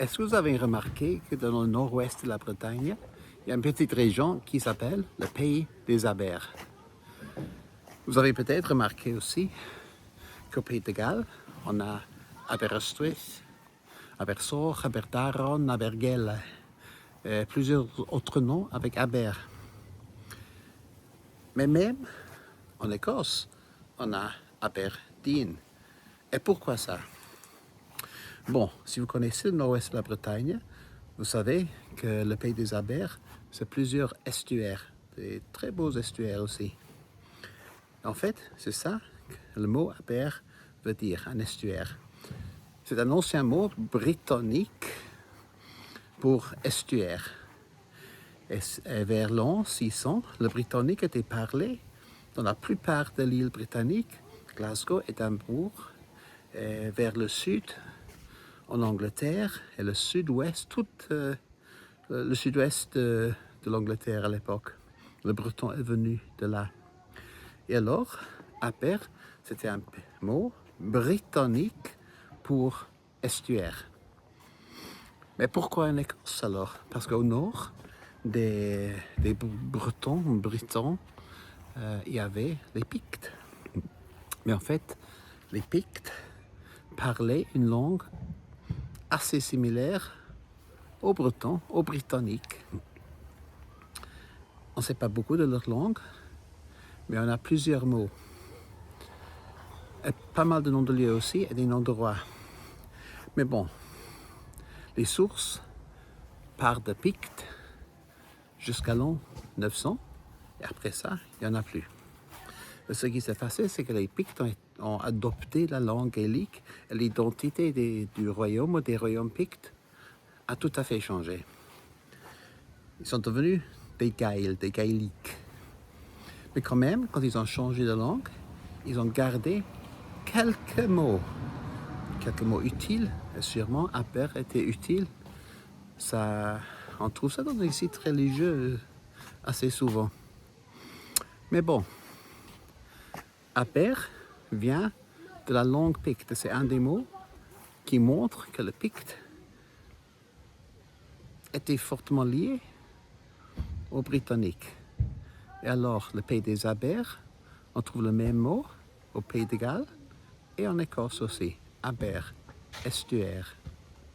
Est-ce que vous avez remarqué que dans le nord-ouest de la Bretagne, il y a une petite région qui s'appelle le Pays des Abers? Vous avez peut-être remarqué aussi qu'au Pays de Galles, on a Aberystwyth, Abersoch, Aberdaron, Abergele, et plusieurs autres noms avec Aber. Mais même en Écosse, on a Aberdeen. Et pourquoi ça? Bon, si vous connaissez le nord-ouest de la Bretagne, vous savez que le Pays des Abers, c'est plusieurs estuaires, des très beaux estuaires aussi. En fait, c'est ça que le mot Aber veut dire, un estuaire. C'est un ancien mot britannique pour estuaire. Et vers l'an 600, le britannique était parlé dans la plupart de l'île britannique, Glasgow, Édimbourg, et vers le sud, en Angleterre, et le sud-ouest, le sud-ouest de l'Angleterre à l'époque. Le breton est venu de là. Et alors, Aber, c'était un mot britannique pour estuaire. Mais pourquoi en Écosse alors? Parce qu'au nord des Britons, il y avait les Pictes. Mais en fait, les Pictes parlaient une langue assez similaire aux Bretons, aux Britanniques. On ne sait pas beaucoup de leur langue, mais on a plusieurs mots. Et pas mal de noms de lieux aussi et des noms de rois. Mais bon, les sources partent de Pictes jusqu'à l'an 900, et après ça, il n'y en a plus. Et ce qui s'est passé, c'est que les Pictes ont adopté la langue gaélique et l'identité du royaume ou des royaumes Pictes a tout à fait changé. Ils sont devenus des Gaëls, des gaéliques. Mais quand même, quand ils ont changé de langue, ils ont gardé quelques mots utiles, et sûrement Aber était utile. On trouve ça dans les sites religieux assez souvent. Mais bon, Aber vient de la langue picte. C'est un des mots qui montre que le picte était fortement lié aux Britanniques. Et alors, le Pays des Abers, on trouve le même mot au Pays de Galles et en Écosse aussi. Aber, estuaire.